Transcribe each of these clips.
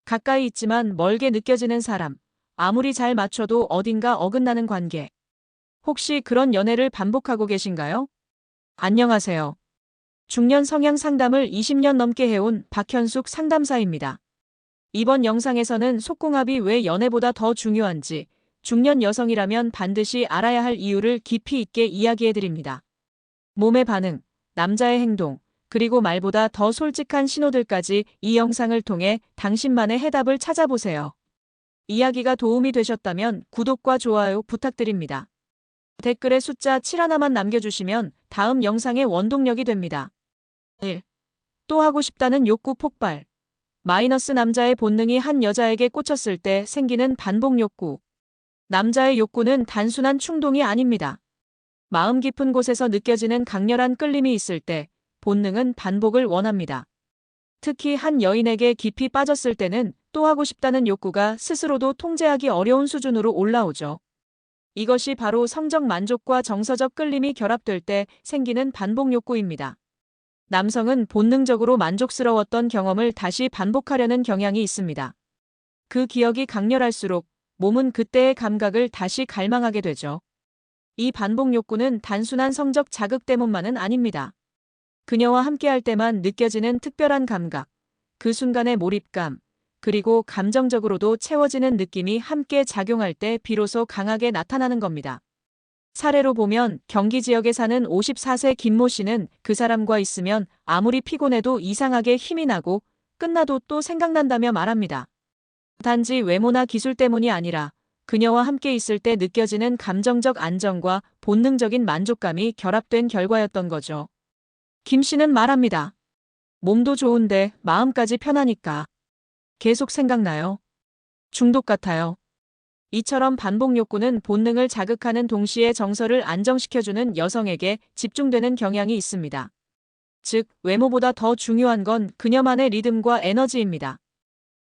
가까이 있지만 멀게 느껴지는 사람. 아무리 잘 맞춰도 어딘가 어긋나는 관계. 혹시 그런 연애를 반복하고 계신가요? 안녕하세요. 중년 성향 상담을 20년 넘게 해온 박현숙 상담사입니다. 이번 영상에서는 속궁합이 왜 연애보다 더 중요한지, 중년 여성이라면 반드시 알아야 할 이유를 깊이 있게 이야기해드립니다. 몸의 반응, 남자의 행동, 그리고 말보다 더 솔직한 신호들까지 이 영상을 통해 당신만의 해답을 찾아보세요. 이야기가 도움이 되셨다면 구독과 좋아요 부탁드립니다. 댓글에 숫자 7 하나만 남겨주시면 다음 영상의 원동력이 됩니다. 1. 또 하고 싶다는 욕구 폭발. 마이너스 남자의 본능이 한 여자에게 꽂혔을 때 생기는 반복 욕구. 남자의 욕구는 단순한 충동이 아닙니다. 마음 깊은 곳에서 느껴지는 강렬한 끌림이 있을 때 본능은 반복을 원합니다. 특히 한 여인에게 깊이 빠졌을 때는 또 하고 싶다는 욕구가 스스로도 통제하기 어려운 수준으로 올라오죠. 이것이 바로 성적 만족과 정서적 끌림이 결합될 때 생기는 반복 욕구입니다. 남성은 본능적으로 만족스러웠던 경험을 다시 반복하려는 경향이 있습니다. 그 기억이 강렬할수록 몸은 그때의 감각을 다시 갈망하게 되죠. 이 반복 욕구는 단순한 성적 자극 때문만은 아닙니다. 그녀와 함께할 때만 느껴지는 특별한 감각, 그 순간의 몰입감, 그리고 감정적으로도 채워지는 느낌이 함께 작용할 때 비로소 강하게 나타나는 겁니다. 사례로 보면 경기 지역에 사는 54세 김모 씨는 그 사람과 있으면 아무리 피곤해도 이상하게 힘이 나고 끝나도 또 생각난다며 말합니다. 단지 외모나 기술 때문이 아니라 그녀와 함께 있을 때 느껴지는 감정적 안정과 본능적인 만족감이 결합된 결과였던 거죠. 김 씨는 말합니다. 몸도 좋은데 마음까지 편하니까 계속 생각나요. 중독 같아요. 이처럼 반복 욕구는 본능을 자극하는 동시에 정서를 안정시켜주는 여성에게 집중되는 경향이 있습니다. 즉, 외모보다 더 중요한 건 그녀만의 리듬과 에너지입니다.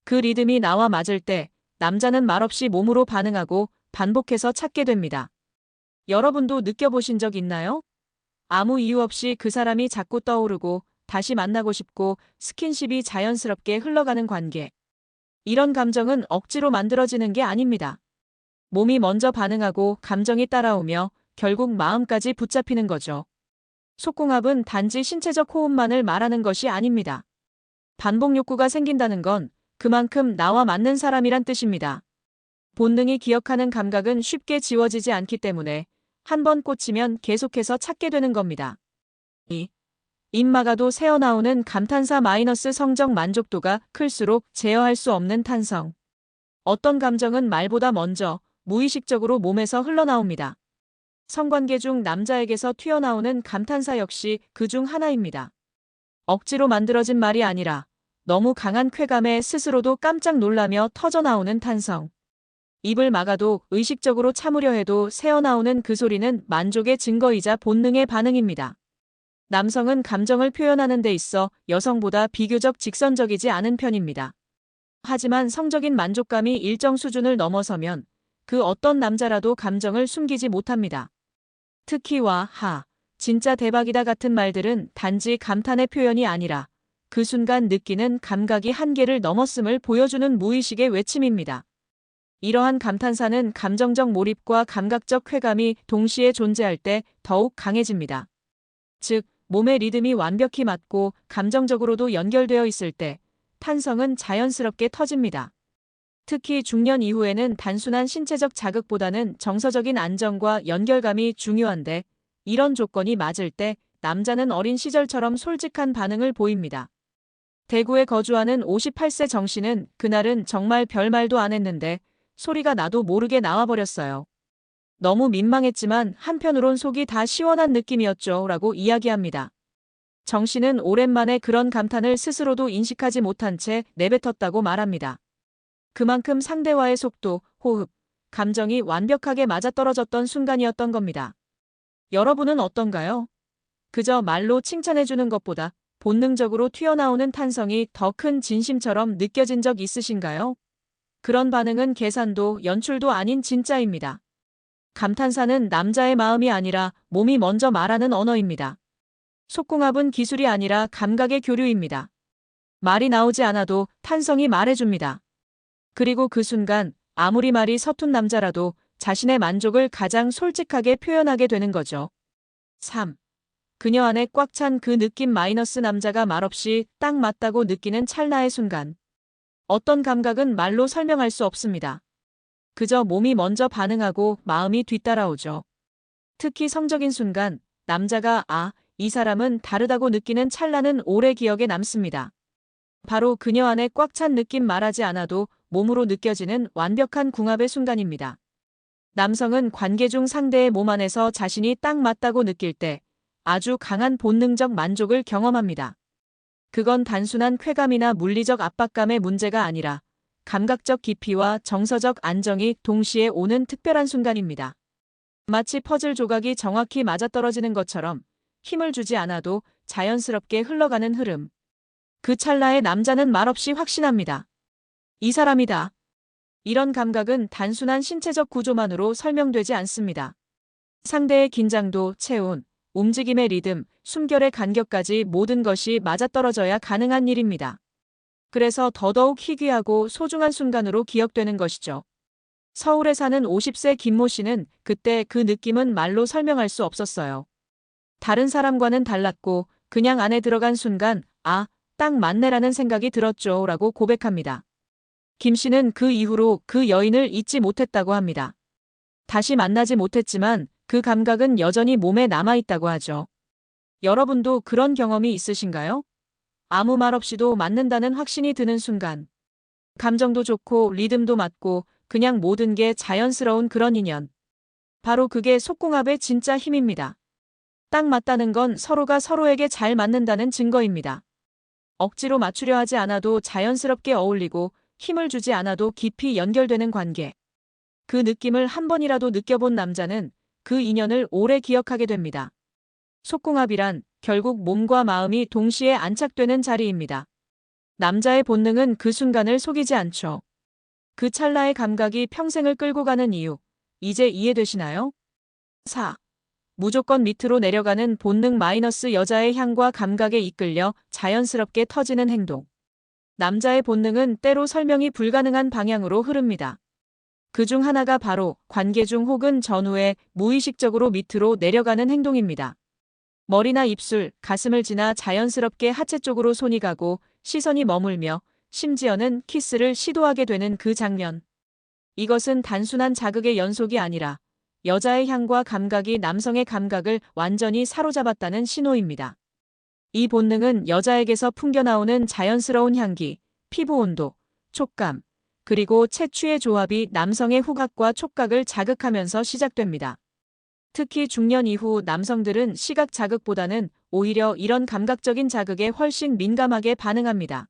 그 리듬이 나와 맞을 때 남자는 말없이 몸으로 반응하고 반복해서 찾게 됩니다. 여러분도 느껴보신 적 있나요? 아무 이유 없이 그 사람이 자꾸 떠오르고 다시 만나고 싶고 스킨십이 자연스럽게 흘러가는 관계. 이런 감정은 억지로 만들어지는 게 아닙니다. 몸이 먼저 반응하고 감정이 따라오며 결국 마음까지 붙잡히는 거죠. 속궁합은 단지 신체적 호흡만을 말하는 것이 아닙니다. 반복 욕구가 생긴다는 건 그만큼 나와 맞는 사람이란 뜻입니다. 본능이 기억하는 감각은 쉽게 지워지지 않기 때문에 한 번 꽂히면 계속해서 찾게 되는 겁니다. 2. 입 막아도 새어나오는 감탄사 마이너스 성적 만족도가 클수록 제어할 수 없는 탄성. 어떤 감정은 말보다 먼저 무의식적으로 몸에서 흘러나옵니다. 성관계 중 남자에게서 튀어나오는 감탄사 역시 그 중 하나입니다. 억지로 만들어진 말이 아니라 너무 강한 쾌감에 스스로도 깜짝 놀라며 터져나오는 탄성. 입을 막아도 의식적으로 참으려 해도 새어나오는 그 소리는 만족의 증거이자 본능의 반응입니다. 남성은 감정을 표현하는 데 있어 여성보다 비교적 직선적이지 않은 편입니다. 하지만 성적인 만족감이 일정 수준을 넘어서면 그 어떤 남자라도 감정을 숨기지 못합니다. 특히 와, 하, 진짜 대박이다 같은 말들은 단지 감탄의 표현이 아니라 그 순간 느끼는 감각이 한계를 넘었음을 보여주는 무의식의 외침입니다. 이러한 감탄사는 감정적 몰입과 감각적 쾌감이 동시에 존재할 때 더욱 강해집니다. 즉, 몸의 리듬이 완벽히 맞고 감정적으로도 연결되어 있을 때 탄성은 자연스럽게 터집니다. 특히 중년 이후에는 단순한 신체적 자극보다는 정서적인 안정과 연결감이 중요한데 이런 조건이 맞을 때 남자는 어린 시절처럼 솔직한 반응을 보입니다. 대구에 거주하는 58세 정 씨는 그날은 정말 별말도 안 했는데 소리가 나도 모르게 나와버렸어요. 너무 민망했지만 한편으론 속이 다 시원한 느낌이었죠 라고 이야기합니다. 정 씨는 오랜만에 그런 감탄을 스스로도 인식하지 못한 채 내뱉었다고 말합니다. 그만큼 상대와의 속도, 호흡, 감정이 완벽하게 맞아떨어졌던 순간이었던 겁니다. 여러분은 어떤가요? 그저 말로 칭찬해주는 것보다 본능적으로 튀어나오는 탄성이 더 큰 진심처럼 느껴진 적 있으신가요? 그런 반응은 계산도 연출도 아닌 진짜입니다. 감탄사는 남자의 마음이 아니라 몸이 먼저 말하는 언어입니다. 속궁합은 기술이 아니라 감각의 교류입니다. 말이 나오지 않아도 탄성이 말해줍니다. 그리고 그 순간 아무리 말이 서툰 남자라도 자신의 만족을 가장 솔직하게 표현하게 되는 거죠. 3. 그녀 안에 꽉 찬 그 느낌 마이너스 남자가 말없이 딱 맞다고 느끼는 찰나의 순간. 어떤 감각은 말로 설명할 수 없습니다. 그저 몸이 먼저 반응하고 마음이 뒤따라오죠. 특히 성적인 순간 남자가 이 사람은 다르다고 느끼는 찰나는 오래 기억에 남습니다. 바로 그녀 안에 꽉 찬 느낌 말하지 않아도 몸으로 느껴지는 완벽한 궁합의 순간입니다. 남성은 관계 중 상대의 몸 안에서 자신이 딱 맞다고 느낄 때 아주 강한 본능적 만족을 경험합니다. 그건 단순한 쾌감이나 물리적 압박감의 문제가 아니라 감각적 깊이와 정서적 안정이 동시에 오는 특별한 순간입니다. 마치 퍼즐 조각이 정확히 맞아떨어지는 것처럼 힘을 주지 않아도 자연스럽게 흘러가는 흐름. 그 찰나에 남자는 말없이 확신합니다. 이 사람이다. 이런 감각은 단순한 신체적 구조만으로 설명되지 않습니다. 상대의 긴장도, 체온, 움직임의 리듬, 숨결의 간격까지 모든 것이 맞아떨어져야 가능한 일입니다. 그래서 더더욱 희귀하고 소중한 순간으로 기억되는 것이죠. 서울에 사는 50세 김모 씨는 그때 그 느낌은 말로 설명할 수 없었어요. 다른 사람과는 달랐고 그냥 안에 들어간 순간 딱 맞네라는 생각이 들었죠 라고 고백합니다. 김 씨는 그 이후로 그 여인을 잊지 못했다고 합니다. 다시 만나지 못했지만 그 감각은 여전히 몸에 남아있다고 하죠. 여러분도 그런 경험이 있으신가요? 아무 말 없이도 맞는다는 확신이 드는 순간. 감정도 좋고 리듬도 맞고 그냥 모든 게 자연스러운 그런 인연. 바로 그게 속궁합의 진짜 힘입니다. 딱 맞다는 건 서로가 서로에게 잘 맞는다는 증거입니다. 억지로 맞추려 하지 않아도 자연스럽게 어울리고 힘을 주지 않아도 깊이 연결되는 관계. 그 느낌을 한 번이라도 느껴본 남자는 그 인연을 오래 기억하게 됩니다. 속궁합이란 결국 몸과 마음이 동시에 안착되는 자리입니다. 남자의 본능은 그 순간을 속이지 않죠. 그 찰나의 감각이 평생을 끌고 가는 이유, 이제 이해되시나요? 4. 무조건 밑으로 내려가는 본능 마이너스 여자의 향과 감각에 이끌려 자연스럽게 터지는 행동. 남자의 본능은 때로 설명이 불가능한 방향으로 흐릅니다. 그 중 하나가 바로 관계 중 혹은 전후에 무의식적으로 밑으로 내려가는 행동입니다. 머리나 입술, 가슴을 지나 자연스럽게 하체 쪽으로 손이 가고 시선이 머물며 심지어는 키스를 시도하게 되는 그 장면. 이것은 단순한 자극의 연속이 아니라 여자의 향과 감각이 남성의 감각을 완전히 사로잡았다는 신호입니다. 이 본능은 여자에게서 풍겨나오는 자연스러운 향기, 피부 온도, 촉감, 그리고 체취의 조합이 남성의 후각과 촉각을 자극하면서 시작됩니다. 특히 중년 이후 남성들은 시각 자극보다는 오히려 이런 감각적인 자극에 훨씬 민감하게 반응합니다.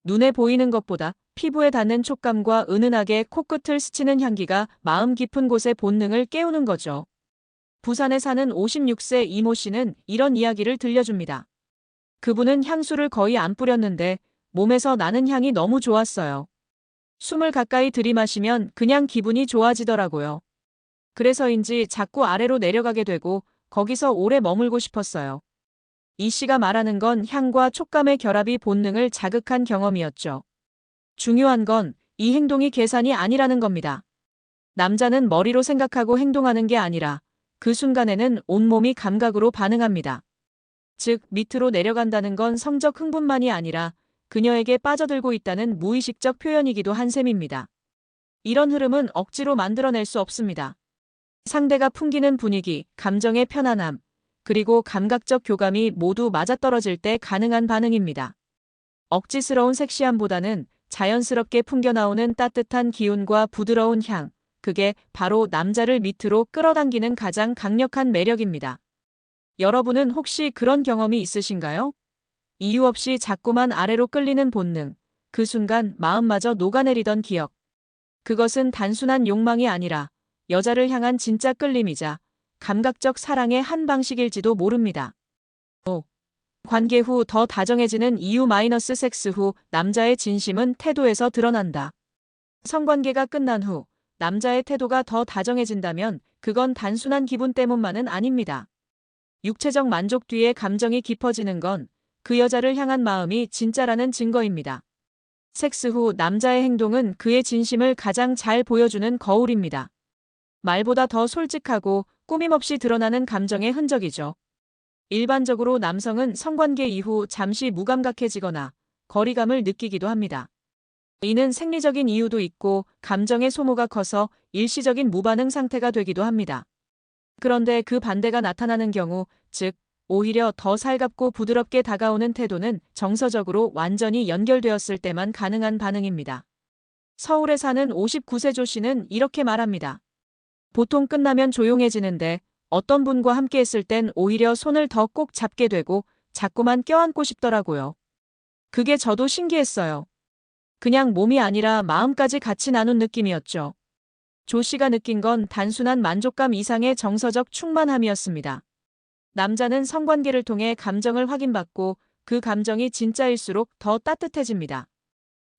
눈에 보이는 것보다 피부에 닿는 촉감과 은은하게 코끝을 스치는 향기가 마음 깊은 곳의 본능을 깨우는 거죠. 부산에 사는 56세 이모 씨는 이런 이야기를 들려줍니다. 그분은 향수를 거의 안 뿌렸는데 몸에서 나는 향이 너무 좋았어요. 숨을 가까이 들이마시면 그냥 기분이 좋아지더라고요. 그래서인지 자꾸 아래로 내려가게 되고 거기서 오래 머물고 싶었어요. 이 씨가 말하는 건 향과 촉감의 결합이 본능을 자극한 경험이었죠. 중요한 건 이 행동이 계산이 아니라는 겁니다. 남자는 머리로 생각하고 행동하는 게 아니라 그 순간에는 온몸이 감각으로 반응합니다. 즉, 밑으로 내려간다는 건 성적 흥분만이 아니라 그녀에게 빠져들고 있다는 무의식적 표현이기도 한 셈입니다. 이런 흐름은 억지로 만들어낼 수 없습니다. 상대가 풍기는 분위기, 감정의 편안함, 그리고 감각적 교감이 모두 맞아떨어질 때 가능한 반응입니다. 억지스러운 섹시함보다는 자연스럽게 풍겨나오는 따뜻한 기운과 부드러운 향, 그게 바로 남자를 밑으로 끌어당기는 가장 강력한 매력입니다. 여러분은 혹시 그런 경험이 있으신가요? 이유 없이 자꾸만 아래로 끌리는 본능, 그 순간 마음마저 녹아내리던 기억. 그것은 단순한 욕망이 아니라 여자를 향한 진짜 끌림이자 감각적 사랑의 한 방식일지도 모릅니다. 5. 관계 후 더 다정해지는 이유 마이너스 섹스 후 남자의 진심은 태도에서 드러난다. 성관계가 끝난 후 남자의 태도가 더 다정해진다면 그건 단순한 기분 때문만은 아닙니다. 육체적 만족 뒤에 감정이 깊어지는 건 그 여자를 향한 마음이 진짜라는 증거입니다. 섹스 후 남자의 행동은 그의 진심을 가장 잘 보여주는 거울입니다. 말보다 더 솔직하고 꾸밈없이 드러나는 감정의 흔적이죠. 일반적으로 남성은 성관계 이후 잠시 무감각해지거나 거리감을 느끼기도 합니다. 이는 생리적인 이유도 있고 감정의 소모가 커서 일시적인 무반응 상태가 되기도 합니다. 그런데 그 반대가 나타나는 경우, 즉 오히려 더 살갑고 부드럽게 다가오는 태도는 정서적으로 완전히 연결되었을 때만 가능한 반응입니다. 서울에 사는 59세 조 씨는 이렇게 말합니다. 보통 끝나면 조용해지는데 어떤 분과 함께 했을 땐 오히려 손을 더 꼭 잡게 되고 자꾸만 껴안고 싶더라고요. 그게 저도 신기했어요. 그냥 몸이 아니라 마음까지 같이 나눈 느낌이었죠. 조 씨가 느낀 건 단순한 만족감 이상의 정서적 충만함이었습니다. 남자는 성관계를 통해 감정을 확인받고 그 감정이 진짜일수록 더 따뜻해집니다.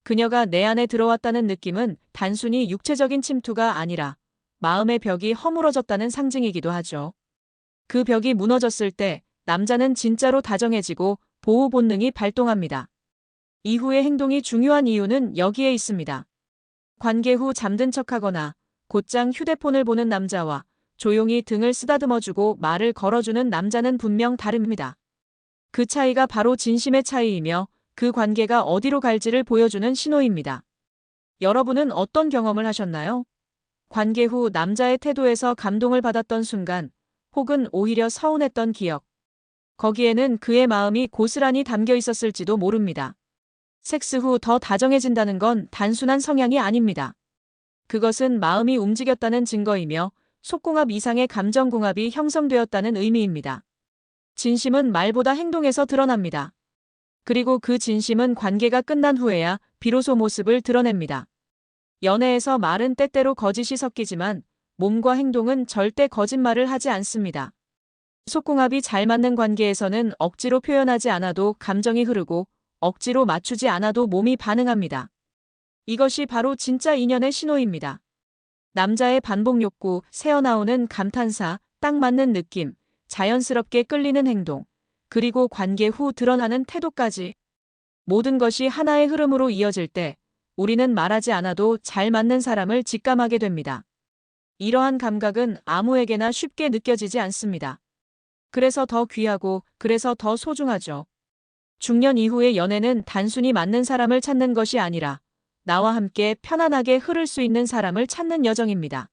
그녀가 내 안에 들어왔다는 느낌은 단순히 육체적인 침투가 아니라 마음의 벽이 허물어졌다는 상징이기도 하죠. 그 벽이 무너졌을 때 남자는 진짜로 다정해지고 보호 본능이 발동합니다. 이후의 행동이 중요한 이유는 여기에 있습니다. 관계 후 잠든 척하거나 곧장 휴대폰을 보는 남자와 조용히 등을 쓰다듬어주고 말을 걸어주는 남자는 분명 다릅니다. 그 차이가 바로 진심의 차이이며 그 관계가 어디로 갈지를 보여주는 신호입니다. 여러분은 어떤 경험을 하셨나요? 관계 후 남자의 태도에서 감동을 받았던 순간, 혹은 오히려 서운했던 기억. 거기에는 그의 마음이 고스란히 담겨 있었을지도 모릅니다. 섹스 후 더 다정해진다는 건 단순한 성향이 아닙니다. 그것은 마음이 움직였다는 증거이며 속궁합 이상의 감정궁합이 형성되었다는 의미입니다. 진심은 말보다 행동에서 드러납니다. 그리고 그 진심은 관계가 끝난 후에야 비로소 모습을 드러냅니다. 연애에서 말은 때때로 거짓이 섞이지만 몸과 행동은 절대 거짓말을 하지 않습니다. 속궁합이 잘 맞는 관계에서는 억지로 표현하지 않아도 감정이 흐르고 억지로 맞추지 않아도 몸이 반응합니다. 이것이 바로 진짜 인연의 신호입니다. 남자의 반복 욕구, 새어나오는 감탄사, 딱 맞는 느낌, 자연스럽게 끌리는 행동, 그리고 관계 후 드러나는 태도까지. 모든 것이 하나의 흐름으로 이어질 때 우리는 말하지 않아도 잘 맞는 사람을 직감하게 됩니다. 이러한 감각은 아무에게나 쉽게 느껴지지 않습니다. 그래서 더 귀하고 그래서 더 소중하죠. 중년 이후의 연애는 단순히 맞는 사람을 찾는 것이 아니라 나와 함께 편안하게 흐를 수 있는 사람을 찾는 여정입니다.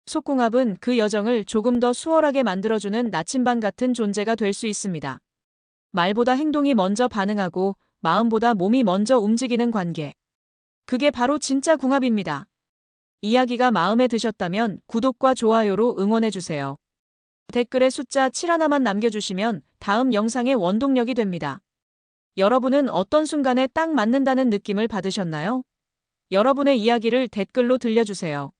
속궁합은 그 여정을 조금 더 수월하게 만들어주는 나침반 같은 존재가 될 수 있습니다. 말보다 행동이 먼저 반응하고 마음보다 몸이 먼저 움직이는 관계. 그게 바로 진짜 궁합입니다. 이야기가 마음에 드셨다면 구독과 좋아요로 응원해주세요. 댓글에 숫자 7 하나만 남겨주시면 다음 영상의 원동력이 됩니다. 여러분은 어떤 순간에 딱 맞는다는 느낌을 받으셨나요? 여러분의 이야기를 댓글로 들려주세요.